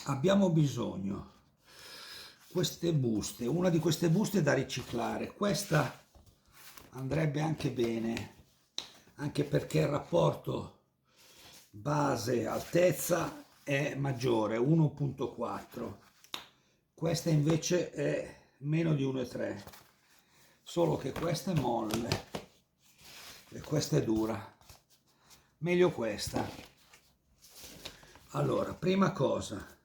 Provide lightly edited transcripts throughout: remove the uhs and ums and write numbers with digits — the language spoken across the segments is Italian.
abbiamo bisogno queste buste, una di queste buste è da riciclare, questa andrebbe anche bene, anche perché il rapporto base altezza è maggiore, 1,4. Questa invece è meno di 1,3, solo che questa è molle e questa è dura. Meglio questa. Allora, prima cosa,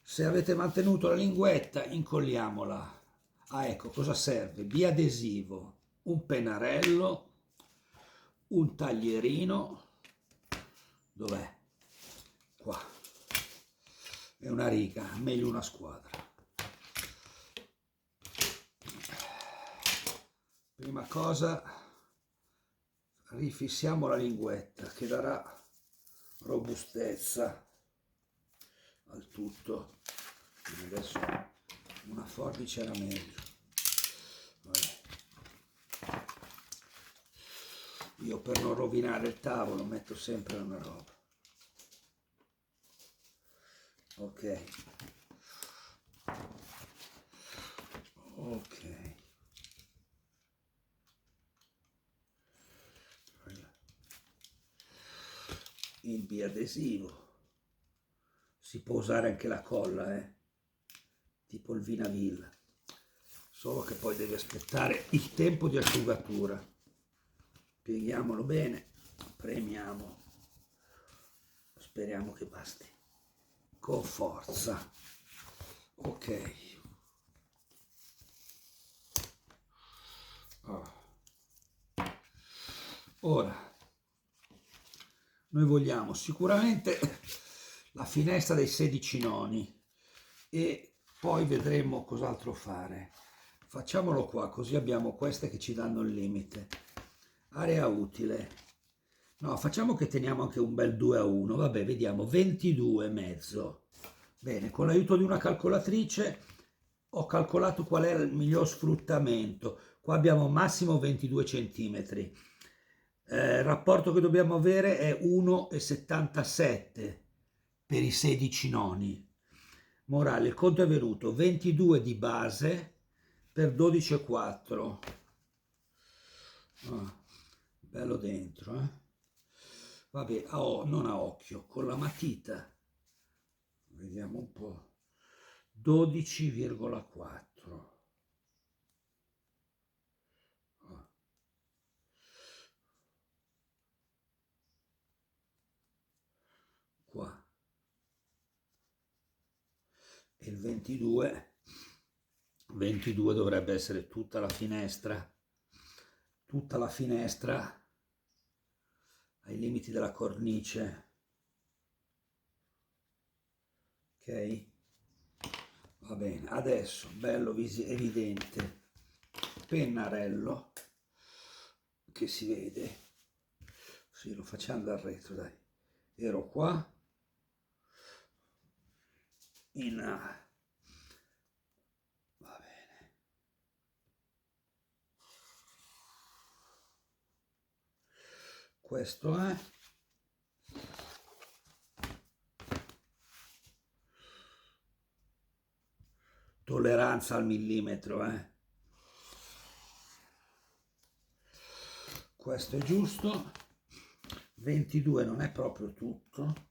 se avete mantenuto la linguetta, incolliamola. Ah, ecco, cosa serve? Biadesivo, un pennarello, un taglierino, dov'è? Qua. E una riga, meglio una squadra. Prima cosa, rifissiamo la linguetta che darà robustezza al tutto. Quindi adesso una forbice era meglio. Vabbè. Io per non rovinare il tavolo metto sempre una roba. Ok. Ok. Il biadesivo. Si può usare anche la colla, tipo il Vinaville, solo che poi devi aspettare il tempo di asciugatura. Pieghiamolo bene, premiamo, speriamo che basti, con forza. Ok. Ora, noi vogliamo sicuramente la finestra dei 16 noni e poi vedremo cos'altro fare. Facciamolo qua, così abbiamo queste che ci danno il limite. Area utile. No, facciamo che teniamo anche un bel 2:1. Vabbè, vediamo, 22,5. Bene, con l'aiuto di una calcolatrice ho calcolato qual è il miglior sfruttamento. Qua abbiamo massimo 22 centimetri. Il rapporto che dobbiamo avere è 1,77 per i 16 noni. Morale, il conto è venuto 22 di base per 12,4. Bello dentro, Vabbè, non a occhio, con la matita. Vediamo un po'. 12,4. Qua. E il 22 dovrebbe essere tutta la finestra ai limiti della cornice, ok? Va bene, adesso bello evidente pennarello che si vede, sì, lo facciamo dal retro, dai, ero qua in va bene, questo è tolleranza al millimetro, questo è giusto. 22 non è proprio tutto,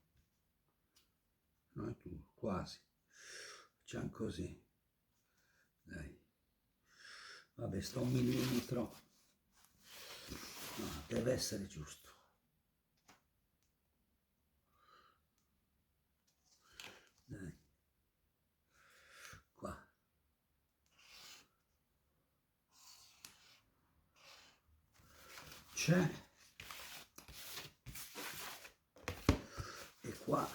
non è tutto, quasi, facciamo così, dai, vabbè, sta 1 millimetro, no, deve essere giusto, dai, qua, c'è, e qua,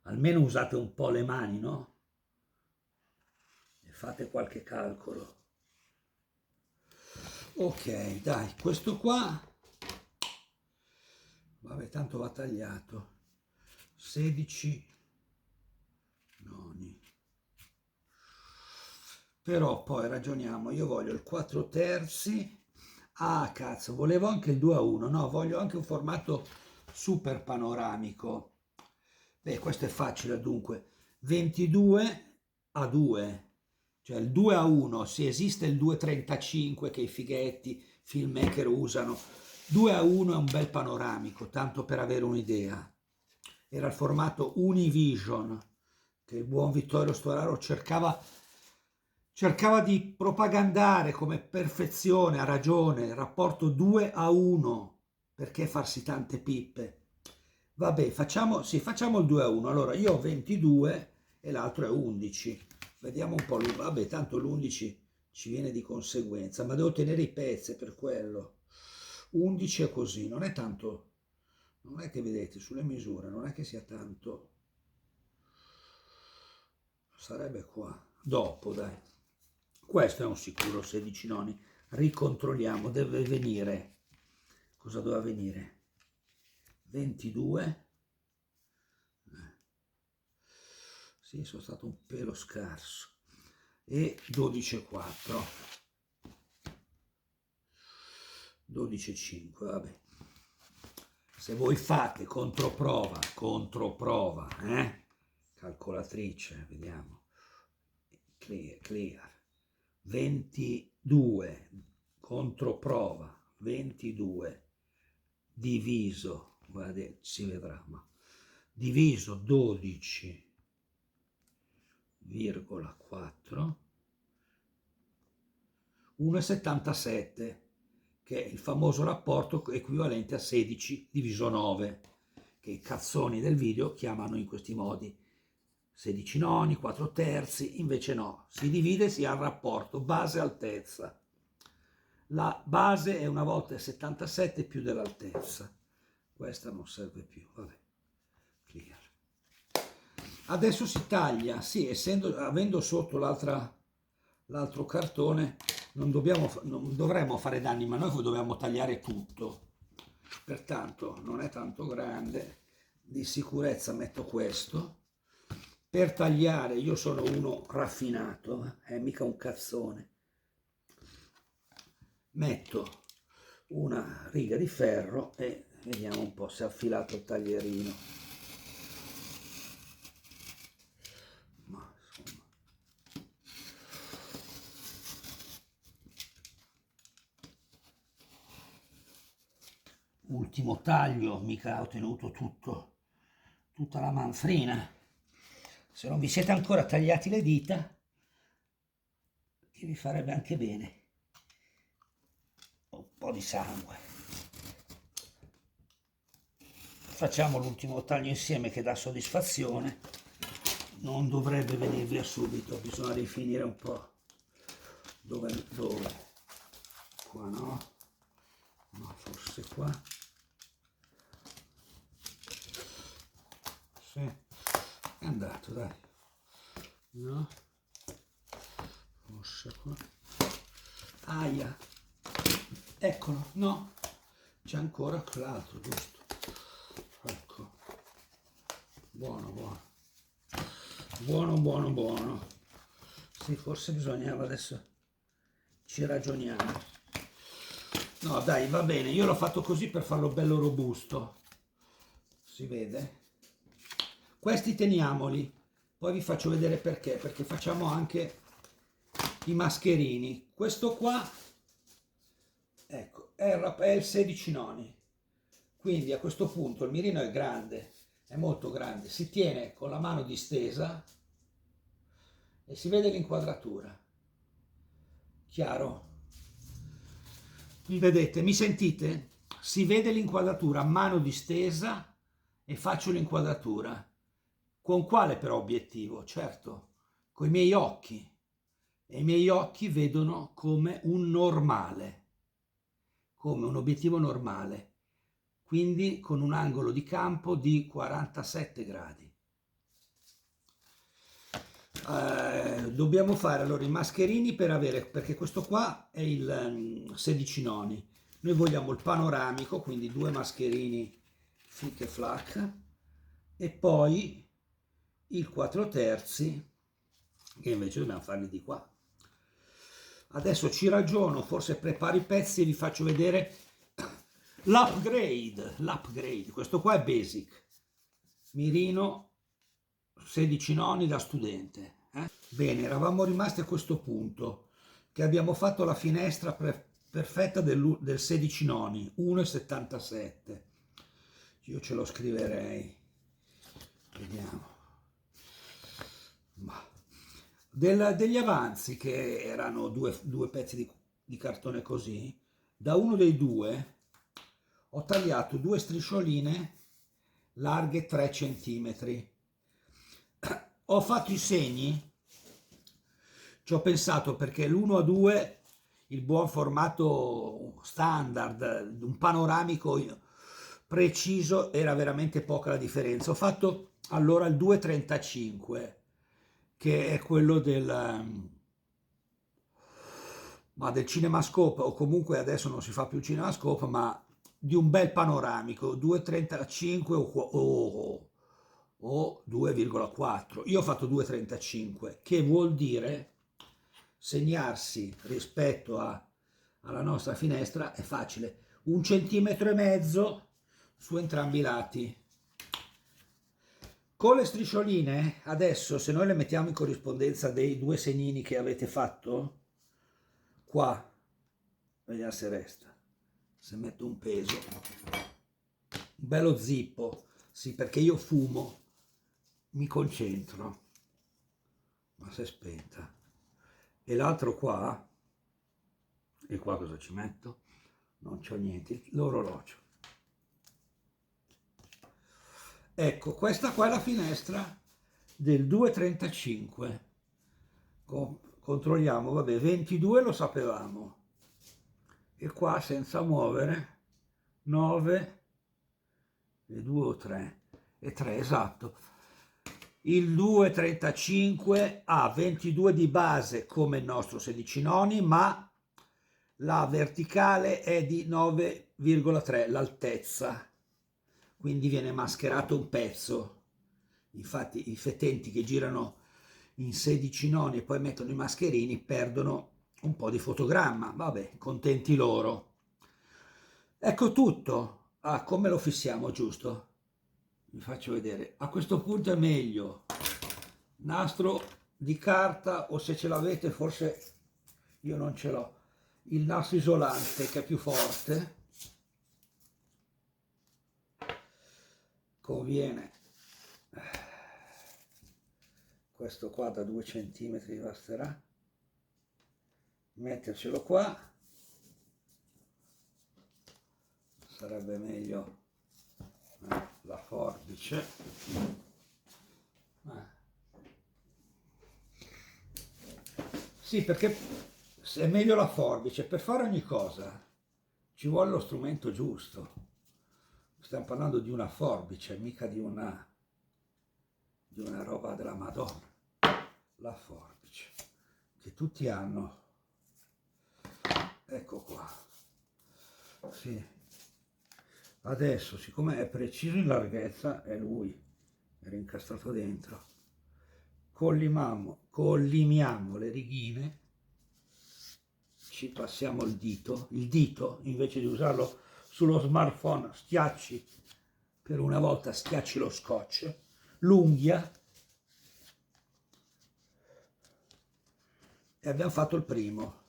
almeno usate un po' le mani, no? E fate qualche calcolo. Ok, dai, questo qua, vabbè, tanto va tagliato, 16 noni. Però poi ragioniamo, io voglio il 4/3. Ah, cazzo, volevo anche il 2:1, no, voglio anche un formato super panoramico. Beh, questo è facile dunque. 22 a 2, cioè il 2 a 1, se esiste il 2,35 che i fighetti filmmaker usano. 2 a 1 è un bel panoramico, tanto per avere un'idea. Era il formato Univision che il buon Vittorio Storaro cercava di propagandare come perfezione, ha ragione, il rapporto 2 a 1, perché farsi tante pippe? Vabbè, facciamo il 2 a 1, allora io ho 22 e l'altro è 11, vediamo un po', vabbè, tanto l'11 ci viene di conseguenza, ma devo tenere i pezzi per quello. 11 è così, non è tanto, non è che vedete sulle misure, non è che sia tanto, sarebbe qua, dopo dai. Questo è un sicuro 16 noni, ricontrolliamo, deve venire, cosa doveva venire? 22, sì, sono stato un pelo scarso, e 12,4, 12,5, vabbè. Se voi fate controprova, calcolatrice, vediamo, clear, 22, controprova, 22, diviso, guardate, si vedrà, ma diviso 12,4, 1,77, che è il famoso rapporto equivalente a 16 diviso 9, che i cazzoni del video chiamano in questi modi 16 noni, 4 terzi, invece no, si divide, si ha il rapporto base-altezza. La base è una volta il 77 più dell'altezza, questa non serve più, vabbè, clear. Adesso si taglia, sì, avendo sotto l'altro cartone, non dovremmo fare danni, ma noi dobbiamo tagliare tutto, pertanto non è tanto grande, di sicurezza metto questo. Per tagliare io sono uno raffinato, mica un cazzone. Metto una riga di ferro e vediamo un po' se è affilato il taglierino. Ma insomma. Ultimo taglio, mica ho tenuto tutta la manfrina. Se non vi siete ancora tagliati le dita, che vi farebbe anche bene. Un po' di sangue. Facciamo l'ultimo taglio insieme che dà soddisfazione. Non dovrebbe venire via subito, bisogna rifinire un po'. Dove? Qua no? No, forse qua. Sì, è andato, dai. No? Forse qua. Aia. Eccolo, no, c'è ancora l'altro, giusto? Ecco, buono. Sì, forse bisognava, adesso ci ragioniamo. No, dai, va bene, io l'ho fatto così per farlo bello robusto. Si vede? Questi teniamoli, poi vi faccio vedere perché facciamo anche i mascherini. Questo qua, ecco, è il 16 noni, quindi a questo punto il mirino è grande, è molto grande, si tiene con la mano distesa e si vede l'inquadratura, chiaro? Mi vedete, mi sentite? Si vede l'inquadratura, mano distesa e faccio l'inquadratura. Con quale però obiettivo? Certo, con i miei occhi, e i miei occhi vedono come un normale, come un obiettivo normale, quindi con un angolo di campo di 47 gradi. Dobbiamo fare allora i mascherini perché questo qua è il 16 noni, noi vogliamo il panoramico, quindi 2 mascherini fic e flac, e poi il 4 terzi che invece dobbiamo farli di qua. Adesso ci ragiono, forse preparo i pezzi e vi faccio vedere l'upgrade, questo qua è basic, mirino 16 noni da studente. Bene, eravamo rimasti a questo punto, che abbiamo fatto la finestra perfetta del 16 noni, 1,77. Io ce lo scriverei, vediamo. Degli avanzi, che erano due pezzi di cartone così, da uno dei due ho tagliato due striscioline larghe 3 centimetri. Ho fatto i segni, ci ho pensato, perché l'1:2, il buon formato standard, un panoramico preciso, era veramente poca la differenza. Ho fatto allora il 2,35, che è quello del CinemaScope, o comunque adesso non si fa più CinemaScope, ma di un bel panoramico, 2,35 o 2,4. Io ho fatto 2,35, che vuol dire segnarsi rispetto alla nostra finestra è facile, 1,5 cm su entrambi i lati. Con le striscioline, adesso, se noi le mettiamo in corrispondenza dei due segnini che avete fatto, qua, vediamo se resta, se metto un peso, un bello zippo, sì, perché io fumo, mi concentro, ma si è spenta. E l'altro qua, e qua cosa ci metto? Non c'ho niente, l'orologio. Ecco, questa qua è la finestra del 2,35. Controlliamo, vabbè, 22 lo sapevamo. E qua, senza muovere, 9 e 2 o 3. E 3, esatto. Il 2,35 ha 22 di base come il nostro 16 noni, ma la verticale è di 9,3, l'altezza. Quindi viene mascherato un pezzo. Infatti i fetenti che girano in 16 noni e poi mettono i mascherini perdono un po' di fotogramma. Vabbè, contenti loro. Ecco tutto. Ah, come lo fissiamo, giusto? Vi faccio vedere. A questo punto è meglio nastro di carta, o se ce l'avete, forse io non ce l'ho, il nastro isolante, che è più forte. Conviene, questo qua da 2 centimetri basterà, mettercelo qua, sarebbe meglio la forbice, sì, perché è meglio la forbice. Per fare ogni cosa ci vuole lo strumento giusto. Stiamo parlando di una forbice, mica di una roba della Madonna. La forbice, che tutti hanno. Ecco qua. Sì. Adesso, siccome è preciso in larghezza, è lui, era incastrato dentro. Collimiamo le righine, ci passiamo il dito, invece di usarlo sullo smartphone, schiacci, per una volta schiacci lo scotch, l'unghia, e abbiamo fatto il primo.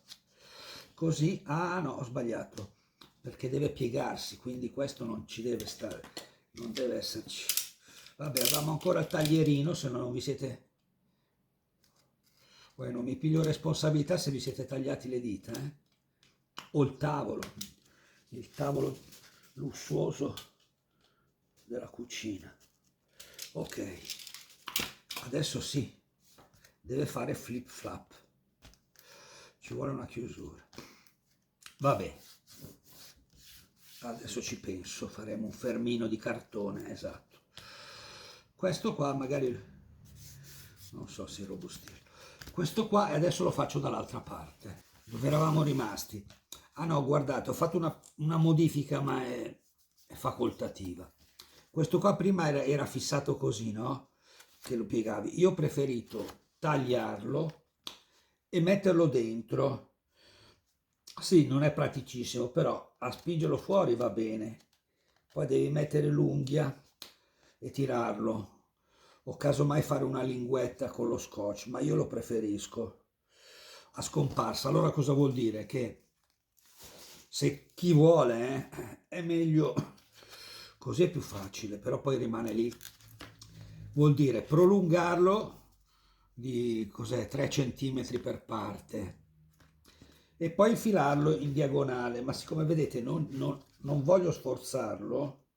Così, ah no, ho sbagliato, perché deve piegarsi, quindi questo non ci deve stare, non deve esserci. Vabbè, avevamo ancora il taglierino, se no non vi siete... Poi non mi piglio responsabilità se vi siete tagliati le dita, o il tavolo lussuoso della cucina. Ok, adesso sì, deve fare flip flap, ci vuole una chiusura. Vabbè, adesso ci penso, faremo un fermino di cartone, esatto. Questo qua magari, non so se robustirlo. Questo qua, e adesso lo faccio dall'altra parte, dove eravamo rimasti. Ah no, guardate, ho fatto una modifica, ma è facoltativa. Questo qua prima era fissato così, no? Che lo piegavi. Io ho preferito tagliarlo e metterlo dentro, Sì, non è praticissimo, però a spingerlo fuori va bene. Poi devi mettere l'unghia e tirarlo, o casomai fare una linguetta con lo scotch, ma io lo preferisco a scomparsa. Allora cosa vuol dire? Che se chi vuole è meglio così, è più facile, però poi rimane lì. Vuol dire prolungarlo di cos'è, 3 centimetri per parte e poi infilarlo in diagonale, ma siccome vedete non voglio sforzarlo,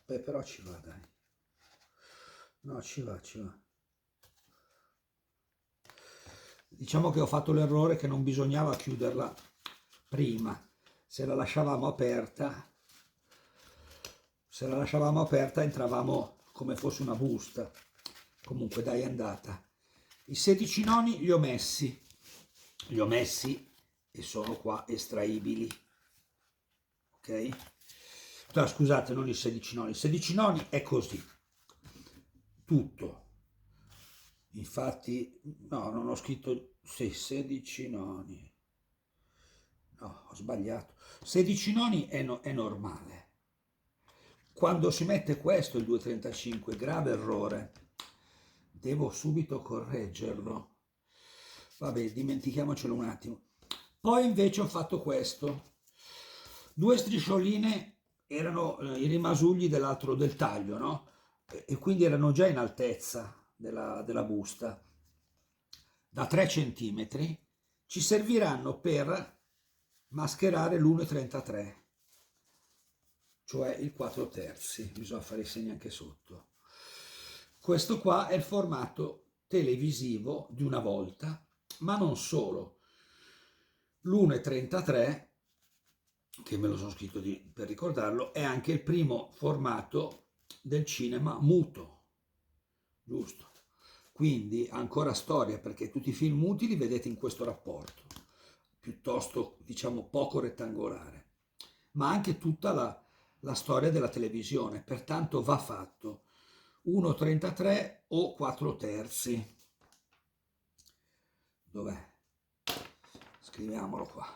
beh, però ci va, dai. No, ci va, ci va. Diciamo che ho fatto l'errore che non bisognava chiuderla prima. Se la lasciavamo aperta, se la lasciavamo aperta entravamo come fosse una busta. Comunque dai, è andata. I 16 noni li ho messi e sono qua estraibili, ok? No, scusate, non i 16 noni, i 16 noni è così, tutto. Infatti, no, non ho scritto sì, 16 noni, no, ho sbagliato. 16 noni è normale. Quando si mette questo, il 2,35, grave errore, devo subito correggerlo. Vabbè, dimentichiamocelo un attimo. Poi invece ho fatto questo. Due striscioline erano i rimasugli dell'altro del taglio, no? E quindi erano già in altezza della busta. Da 3 centimetri ci serviranno per mascherare l'1,33, cioè il 4 terzi. Bisogna fare i segni anche sotto. Questo qua è il formato televisivo di una volta, ma non solo. L'1,33, che me lo sono scritto per ricordarlo, è anche il primo formato del cinema muto, giusto? Quindi ancora storia, perché tutti i film muti li vedete in questo rapporto, piuttosto diciamo poco rettangolare, ma anche tutta la storia della televisione, pertanto va fatto 1,33 o 4 terzi. Dov'è? Scriviamolo qua.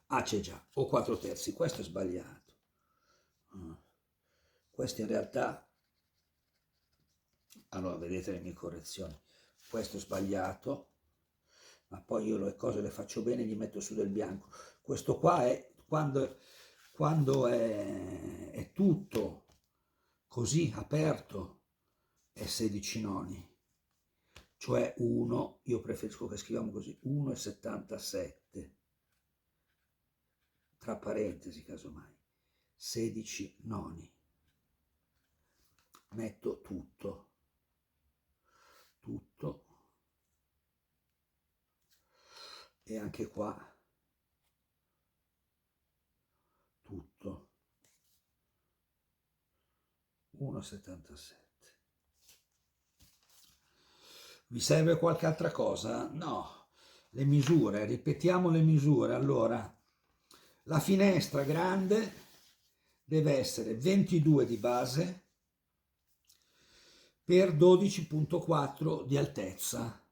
Ah, c'è già, o 4 terzi, questo è sbagliato. Questo in realtà, allora vedete le mie correzioni, questo è sbagliato, ma poi io le cose le faccio bene, gli metto su del bianco. Questo qua è quando è tutto così aperto, è 16 noni, cioè 1, io preferisco che scriviamo così, 1,77, tra parentesi casomai, 16 noni. Metto tutto, tutto, e anche qua tutto, 1,77. Vi serve qualche altra cosa? No, le misure, ripetiamo le misure. Allora, la finestra grande deve essere 22 di base per 12,4 di altezza,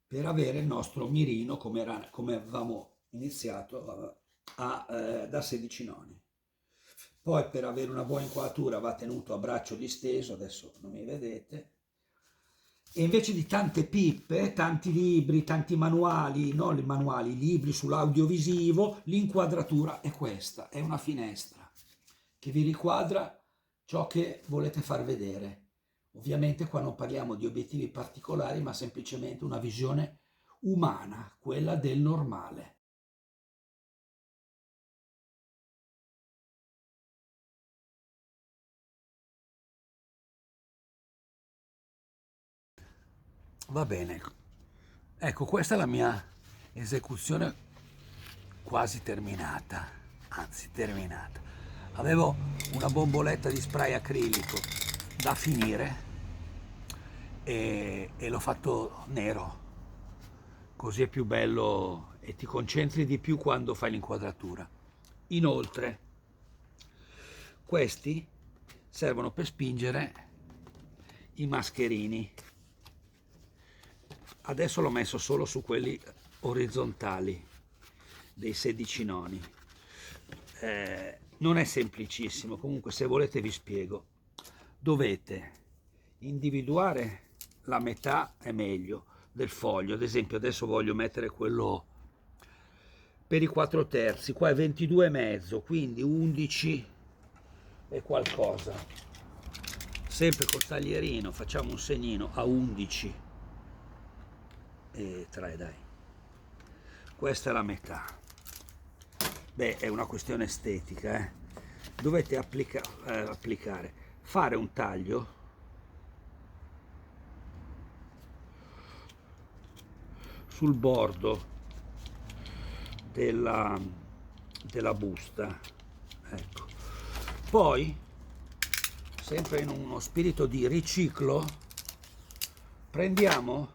per avere il nostro mirino come avevamo iniziato da 16 noni. Poi per avere una buona inquadratura va tenuto a braccio disteso, adesso non mi vedete, e invece di tante pippe, tanti libri, tanti manuali, non i manuali, libri sull'audiovisivo, l'inquadratura è questa, è una finestra che vi riquadra ciò che volete far vedere. Ovviamente qua non parliamo di obiettivi particolari, ma semplicemente una visione umana, quella del normale. Va bene, ecco, questa è la mia esecuzione quasi terminata, anzi terminata. Avevo una bomboletta di spray acrilico da finire e l'ho fatto nero, così è più bello e ti concentri di più quando fai l'inquadratura. Inoltre, questi servono per spingere i mascherini. Adesso l'ho messo solo su quelli orizzontali, dei 16 noni. Non è semplicissimo, comunque se volete vi spiego. Dovete individuare la metà, è meglio, del foglio. Ad esempio adesso voglio mettere quello per i 4 terzi, qua è 22,5, quindi 11 e qualcosa. Sempre col taglierino facciamo un segnino a 11 e 3, dai. Questa è la metà. Beh, è una questione estetica, eh. Dovete applicare, fare un taglio sul bordo della busta, ecco. Poi, sempre in uno spirito di riciclo, prendiamo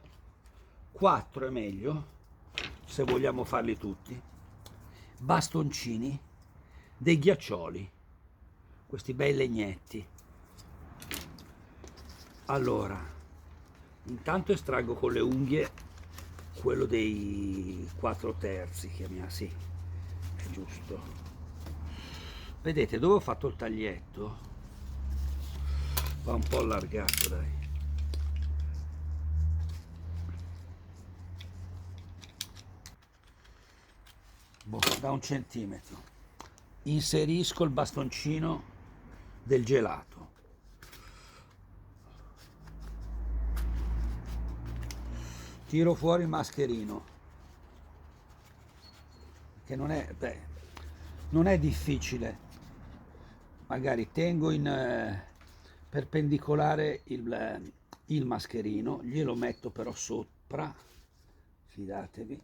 4, è meglio, se vogliamo farli tutti, bastoncini dei ghiaccioli, questi bei legnetti. Allora, intanto estraggo con le unghie quello dei 4 terzi, chiamiamo, sì, è giusto. Vedete dove ho fatto il taglietto? Va un po' allargato, dai. Da 1 centimetro. Inserisco il bastoncino del gelato. Tiro fuori il mascherino, che non è, non è difficile. Magari tengo in perpendicolare il mascherino, glielo metto però sopra, fidatevi,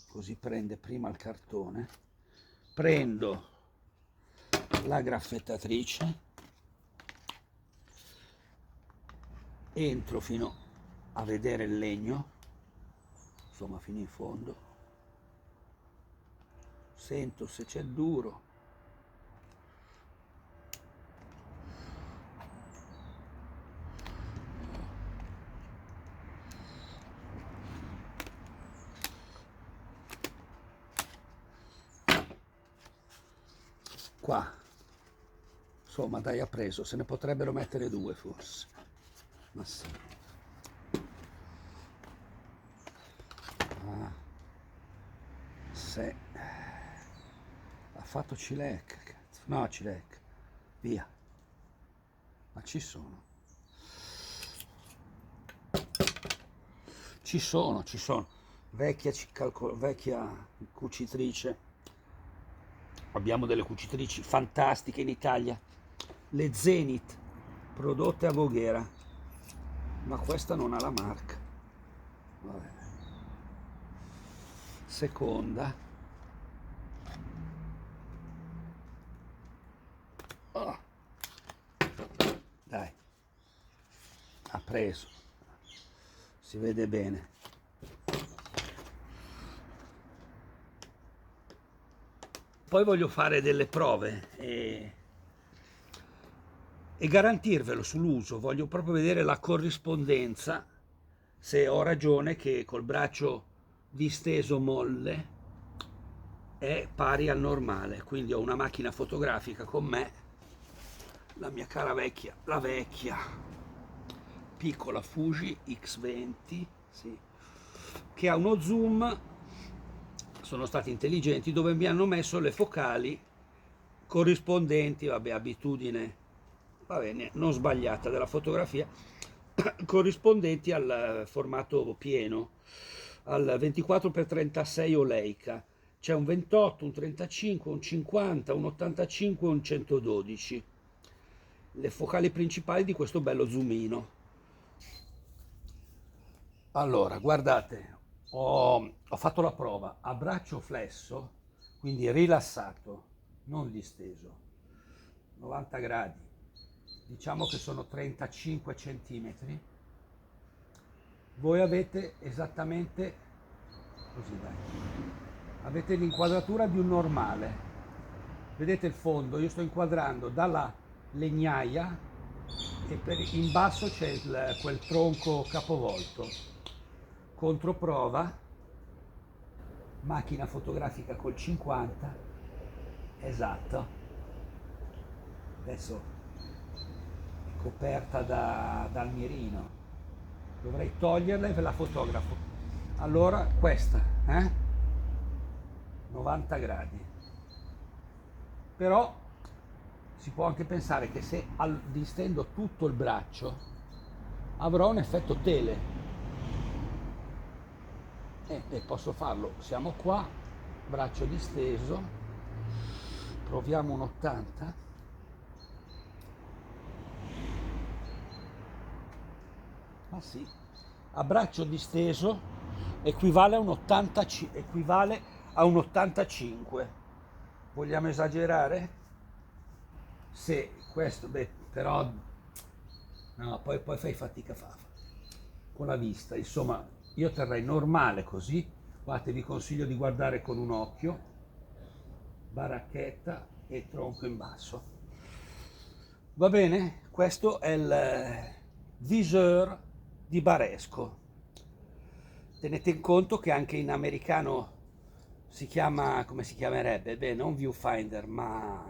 così prende prima il cartone. Prendo la graffettatrice, entro fino a vedere il legno, insomma fino in fondo, sento se c'è duro, qua, insomma dai, ha preso, se ne potrebbero mettere 2 forse, ma sì. Se ha fatto cilecca, cazzo. No, cilecca, via, ma ci sono, vecchia cucitrice, abbiamo delle cucitrici fantastiche in Italia, le Zenith, prodotte a Voghera, ma questa non ha la marca. Vabbè. Seconda, oh. Dai, ha preso, si vede bene. Poi voglio fare delle prove e garantirvelo sull'uso, voglio proprio vedere la corrispondenza, se ho ragione che col braccio disteso molle è pari al normale. Quindi ho una macchina fotografica con me, la mia cara vecchia, la vecchia piccola Fuji X20, sì, che ha uno zoom, sono stati intelligenti, dove mi hanno messo le focali corrispondenti, vabbè, abitudine, va bene, non sbagliata della fotografia, corrispondenti al formato pieno, al 24x36 Oleica. C'è un 28, un 35, un 50, un 85 e un 112. Le focali principali di questo bello zoomino. Allora, guardate, ho fatto la prova a braccio flesso, quindi rilassato, non disteso, 90 gradi, diciamo che sono 35 centimetri. Voi avete esattamente, così dai, avete l'inquadratura di un normale. Vedete il fondo? Io sto inquadrando dalla legnaia e in basso c'è quel tronco capovolto. Controprova, macchina fotografica col 50, esatto, adesso è coperta dal mirino, dovrei toglierla e ve la fotografo. Allora questa, 90 gradi, però si può anche pensare che se distendo tutto il braccio avrò un effetto tele, e posso farlo. Siamo qua, braccio disteso, proviamo un 80, ah sì, a braccio disteso equivale a un 80, equivale a un 85. Vogliamo esagerare? Se questo, però no, poi fai fatica con la vista, insomma. Io terrei normale così, guardate, vi consiglio di guardare con un occhio, baracchetta e tronco in basso. Va bene? Questo è il viseur di Baresco. Tenete in conto che anche in americano si chiama, come si chiamerebbe? Beh, non viewfinder, ma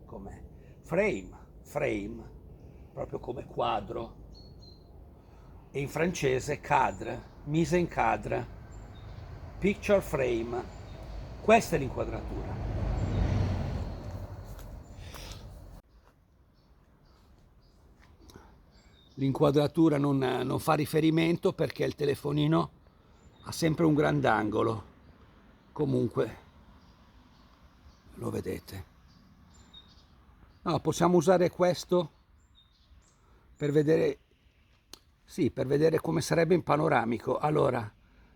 com'è? Frame, proprio come quadro. E in francese cadre, mise en cadre, picture frame. Questa è l'inquadratura. L'inquadratura non fa riferimento perché il telefonino ha sempre un grandangolo. Comunque, lo vedete. No, possiamo usare questo per vedere, sì, per vedere come sarebbe in panoramico. Allora,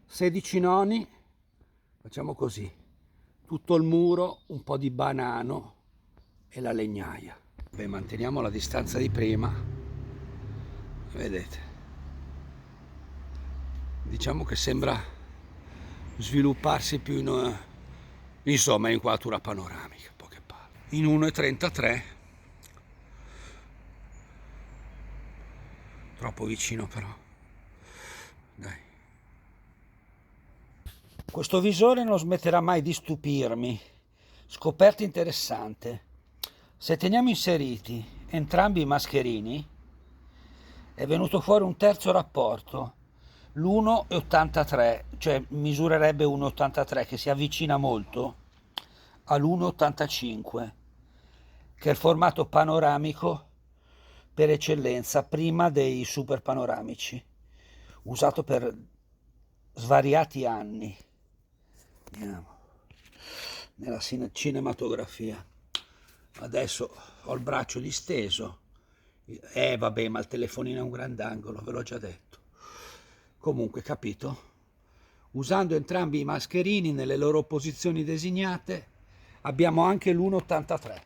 16 noni, facciamo così, tutto il muro, un po' di banano e la legnaia. Beh, manteniamo la distanza di prima, vedete, diciamo che sembra svilupparsi più in, insomma, inquadratura panoramica, poche parole. In 1,33, troppo vicino però, dai. Questo visore non smetterà mai di stupirmi. Scoperta interessante. Se teniamo inseriti entrambi i mascherini, è venuto fuori un terzo rapporto, l'1,83, cioè misurerebbe 1,83, che si avvicina molto all'1,85, che è il formato panoramico per eccellenza, prima dei super panoramici, usato per svariati anni. Andiamo nella cinematografia. Adesso ho il braccio disteso, vabbè, ma il telefonino è un grandangolo, ve l'ho già detto. Comunque, capito? Usando entrambi i mascherini nelle loro posizioni designate abbiamo anche l'1,83.